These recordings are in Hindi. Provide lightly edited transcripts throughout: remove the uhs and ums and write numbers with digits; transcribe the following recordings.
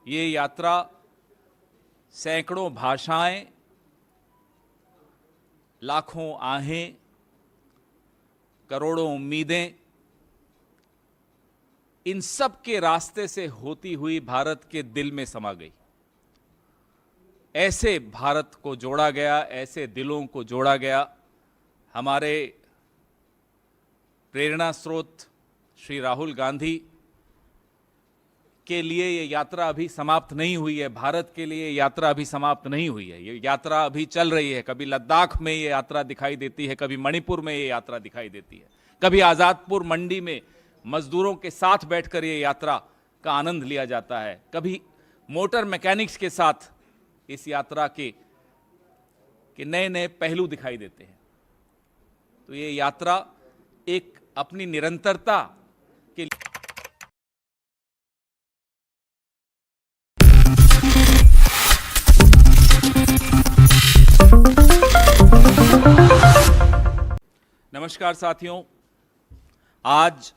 ये यात्रा सैकड़ों भाषाएं, लाखों आहें, करोड़ों उम्मीदें, इन सब के रास्ते से होती हुई भारत के दिल में समा गई। ऐसे भारत को जोड़ा गया, ऐसे दिलों को जोड़ा गया। हमारे प्रेरणा स्रोत श्री राहुल गांधी के लिए ये यात्रा अभी समाप्त नहीं हुई है। भारत के लिए यात्रा अभी समाप्त नहीं हुई है। ये यात्रा अभी चल रही है। कभी लद्दाख में ये यात्रा दिखाई देती है, कभी मणिपुर में ये यात्रा दिखाई देती है, कभी आज़ादपुर मंडी में मजदूरों के साथ बैठकर ये यात्रा का आनंद लिया जाता है, कभी मोटर मैकेनिक्स के साथ इस यात्रा के नए नए पहलू दिखाई देते हैं। तो ये यात्रा एक अपनी निरंतरता के नमस्कार साथियों, आज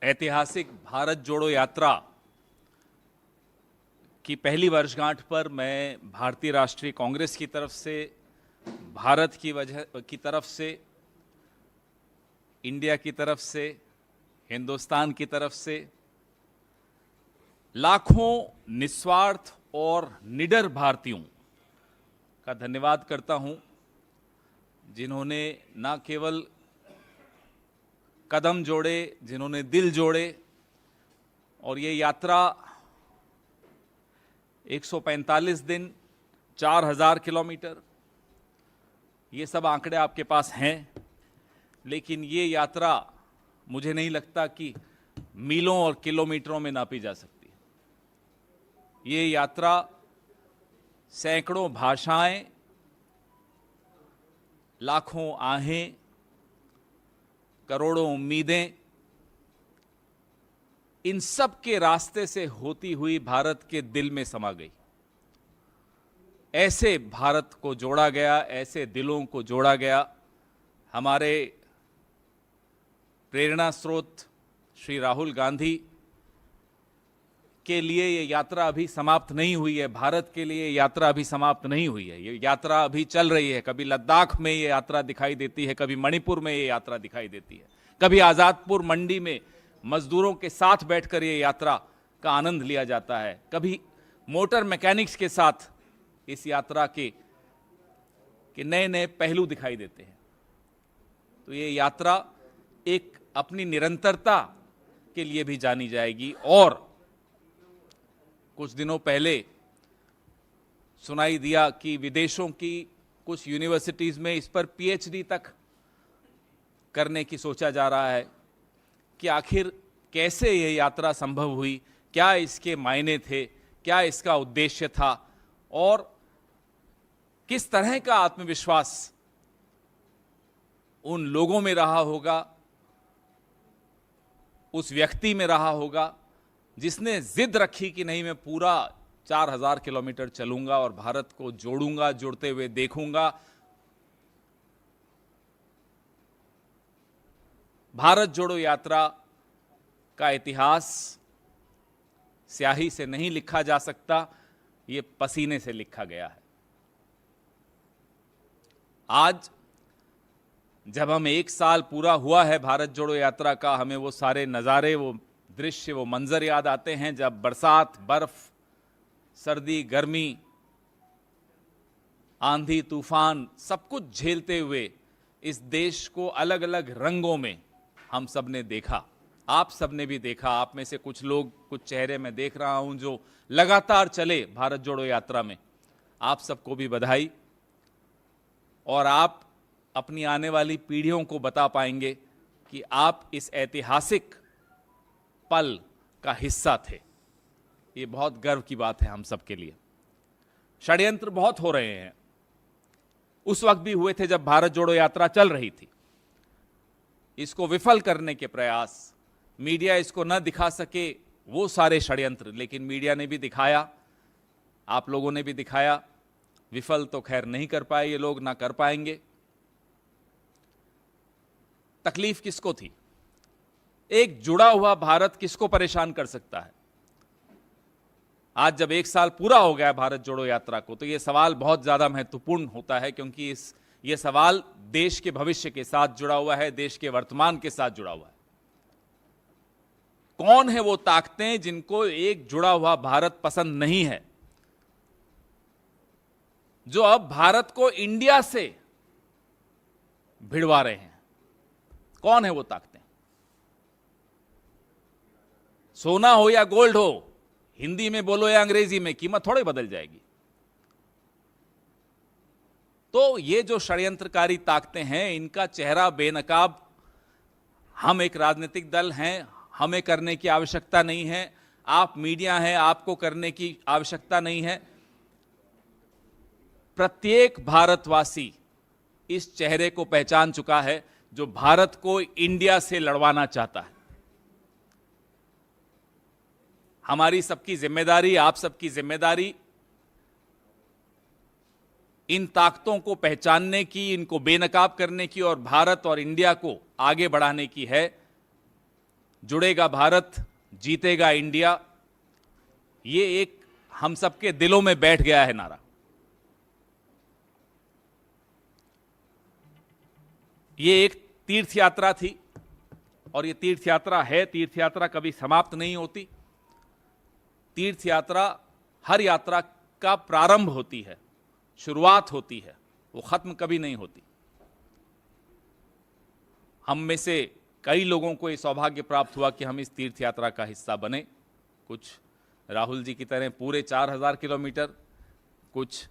ऐतिहासिक भारत जोड़ो यात्रा की पहली वर्षगांठ पर मैं भारतीय राष्ट्रीय कांग्रेस की तरफ से, भारत की तरफ से, इंडिया की तरफ से, हिंदुस्तान की तरफ से लाखों निस्वार्थ और निडर भारतीयों का धन्यवाद करता हूं, जिन्होंने न केवल कदम जोड़े, जिन्होंने दिल जोड़े। और ये यात्रा 145 दिन, 4000 किलोमीटर, ये सब आंकड़े आपके पास हैं, लेकिन ये यात्रा मुझे नहीं लगता कि मीलों और किलोमीटरों में नापी जा सकती। ये यात्रा सैकड़ों भाषाएं, लाखों आहें, करोड़ों उम्मीदें, इन सब के रास्ते से होती हुई भारत के दिल में समा गई। ऐसे भारत को जोड़ा गया, ऐसे दिलों को जोड़ा गया। हमारे प्रेरणा स्रोत श्री राहुल गांधी के लिए ये यात्रा अभी समाप्त नहीं हुई है। भारत के लिए यात्रा अभी समाप्त नहीं हुई है। ये यात्रा अभी चल रही है। कभी लद्दाख में ये यात्रा दिखाई देती है, कभी मणिपुर में ये यात्रा दिखाई देती है, कभी आज़ादपुर मंडी में मजदूरों के साथ बैठकर ये यात्रा का आनंद लिया जाता है, कभी मोटर मैकेनिक्स के साथ इस यात्रा के नए नए पहलू दिखाई देते हैं। तो ये यात्रा एक अपनी निरंतरता के लिए भी जानी जाएगी। और कुछ दिनों पहले सुनाई दिया कि विदेशों की कुछ यूनिवर्सिटीज़ में इस पर पीएचडी तक करने की सोचा जा रहा है कि आखिर कैसे यह यात्रा संभव हुई, क्या इसके मायने थे, क्या इसका उद्देश्य था, और किस तरह का आत्मविश्वास उन लोगों में रहा होगा, उस व्यक्ति में रहा होगा जिसने जिद रखी कि नहीं, मैं पूरा 4000 किलोमीटर चलूंगा और भारत को जोड़ूंगा, जुड़ते हुए देखूंगा। भारत जोड़ो यात्रा का इतिहास स्याही से नहीं लिखा जा सकता, ये पसीने से लिखा गया है। आज जब हम 1 साल पूरा हुआ है भारत जोड़ो यात्रा का, हमें वो सारे नज़ारे, वो दृश्य, वो मंजर याद आते हैं जब बरसात, बर्फ, सर्दी, गर्मी, आंधी, तूफान, सब कुछ झेलते हुए इस देश को अलग अलग रंगों में हम सब ने देखा। आप सब ने भी देखा। आप में से कुछ लोग, कुछ चेहरे मैं देख रहा हूं जो लगातार चले भारत जोड़ो यात्रा में। आप सबको भी बधाई। और आप अपनी आने वाली पीढ़ियों को बता पाएंगे कि आप इस ऐतिहासिक पल का हिस्सा थे। ये बहुत गर्व की बात है हम सब के लिए। षड्यंत्र बहुत हो रहे हैं, उस वक्त भी हुए थे जब भारत जोड़ो यात्रा चल रही थी। इसको विफल करने के प्रयास, मीडिया इसको न दिखा सके, वो सारे षड्यंत्र, लेकिन मीडिया ने भी दिखाया, आप लोगों ने भी दिखाया। विफल तो खैर नहीं कर पाए ये लोग, ना कर पाएंगे। तकलीफ किसको थी? एक जुड़ा हुआ भारत किसको परेशान कर सकता है? आज जब 1 साल पूरा हो गया भारत जोड़ो यात्रा को, तो यह सवाल बहुत ज्यादा महत्वपूर्ण होता है, क्योंकि यह सवाल देश के भविष्य के साथ जुड़ा हुआ है, देश के वर्तमान के साथ जुड़ा हुआ है। कौन है वो ताकतें जिनको एक जुड़ा हुआ भारत पसंद नहीं है, जो अब भारत को इंडिया से भिड़वा रहे हैं? कौन है वो ताकतें? सोना हो या गोल्ड हो, हिंदी में बोलो या अंग्रेजी में, कीमत थोड़े बदल जाएगी। तो ये जो षड्यंत्रकारी ताकतें हैं, इनका चेहरा बेनकाब हम एक राजनीतिक दल हैं, हमें करने की आवश्यकता नहीं है। आप मीडिया हैं, आपको करने की आवश्यकता नहीं है। प्रत्येक भारतवासी इस चेहरे को पहचान चुका है, जो भारत को इंडिया से लड़वाना चाहता है। हमारी सबकी जिम्मेदारी, आप सबकी जिम्मेदारी इन ताकतों को पहचानने की, इनको बेनकाब करने की और भारत और इंडिया को आगे बढ़ाने की है। जुड़ेगा भारत, जीतेगा इंडिया, ये एक हम सबके दिलों में बैठ गया है नारा। ये एक तीर्थ यात्रा थी और ये तीर्थ यात्रा है। तीर्थ यात्रा कभी समाप्त नहीं होती। तीर्थ यात्रा हर यात्रा का प्रारंभ होती है, शुरुआत होती है, वो खत्म कभी नहीं होती। हम में से कई लोगों को ये सौभाग्य प्राप्त हुआ कि हम इस तीर्थ यात्रा का हिस्सा बने। कुछ राहुल जी की तरह पूरे 4000 किलोमीटर, कुछ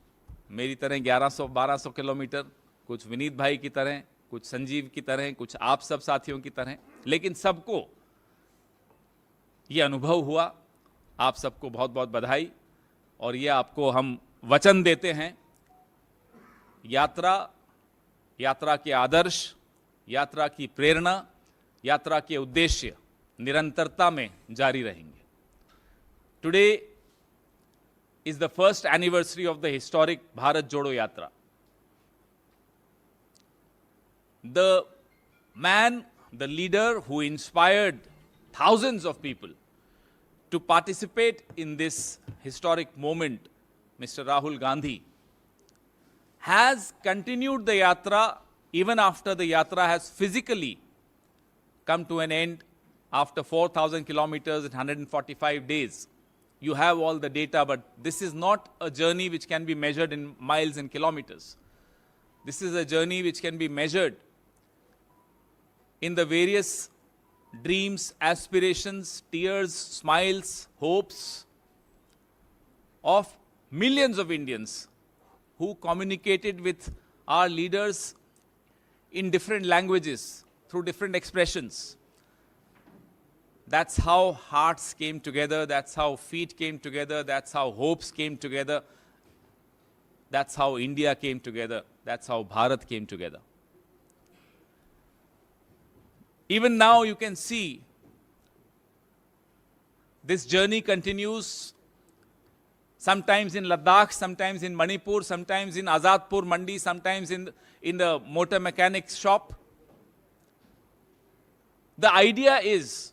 मेरी तरह 1100-1200 किलोमीटर, कुछ विनीत भाई की तरह, कुछ संजीव की तरह, कुछ आप सब साथियों की तरह, लेकिन सबको ये अनुभव हुआ। आप सबको बहुत बहुत बधाई। और ये आपको हम वचन देते हैं, यात्रा के आदर्श, यात्रा की प्रेरणा, यात्रा के उद्देश्य निरंतरता में जारी रहेंगे। Today is the first anniversary of the historic Bharat जोड़ो यात्रा। The man, the leader who inspired thousands of people to participate in this historic moment, Mr. Rahul Gandhi, has continued the yatra even after the yatra has physically come to an end after 4,000 kilometers and 145 days. You have all the data, but this is not a journey which can be measured in miles and kilometers. This is a journey which can be measured in the various dreams, aspirations, tears, smiles, hopes of millions of Indians who communicated with our leaders in different languages, through different expressions. That's how hearts came together, that's how feet came together, that's how hopes came together, that's how India came together, that's how Bharat came together. Even now you can see this journey continues, sometimes in Ladakh, sometimes in Manipur, sometimes in Azadpur Mandi, sometimes in the motor mechanics shop. The idea is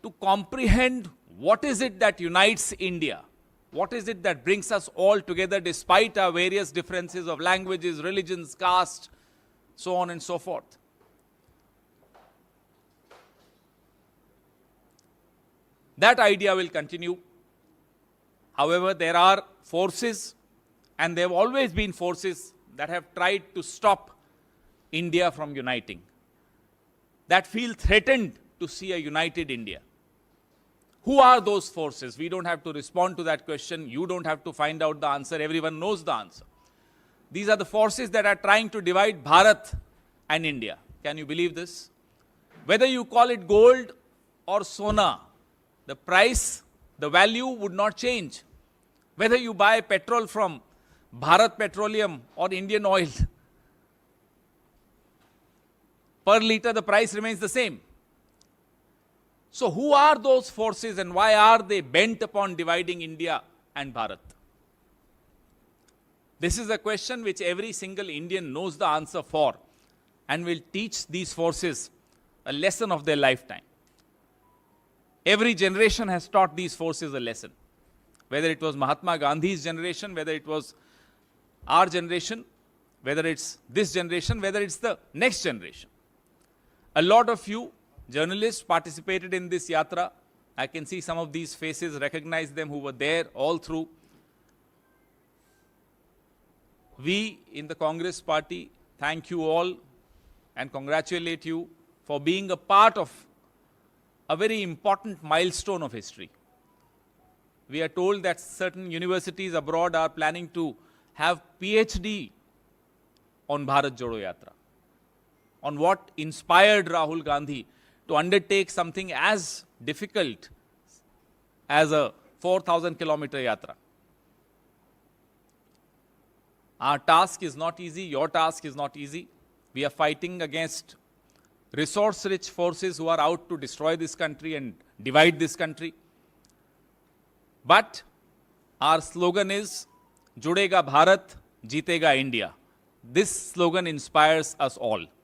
to comprehend what is it that unites India, what is it that brings us all together despite our various differences of languages, religions, caste, so on and so forth. That idea will continue. However, there are forces, and there have always been forces that have tried to stop India from uniting, that feel threatened to see a united India. Who are those forces? We don't have to respond to that question. You don't have to find out the answer. Everyone knows the answer. These are the forces that are trying to divide Bharat and India. Can you believe this? Whether you call it gold or sona, the price, the value would not change. Whether you buy petrol from Bharat Petroleum or Indian Oil, per liter the price remains the same. So who are those forces and why are they bent upon dividing India and Bharat? This is a question which every single Indian knows the answer for and will teach these forces a lesson of their lifetime. Every generation has taught these forces a lesson. Whether it was Mahatma Gandhi's generation, whether it was our generation, whether it's this generation, whether it's the next generation. A lot of you journalists participated in this yatra. I can see some of these faces, recognize them who were there all through. We in the Congress party thank you all and congratulate you for being a part of a very important milestone of history. We are told that certain universities abroad are planning to have PhD on Bharat Jodo Yatra, on what inspired Rahul Gandhi to undertake something as difficult as a 4,000-kilometer yatra. Our task is not easy, your task is not easy. We are fighting against resource-rich forces who are out to destroy this country and divide this country. But our slogan is, Judega Bharat, Jeetega India. This slogan inspires us all.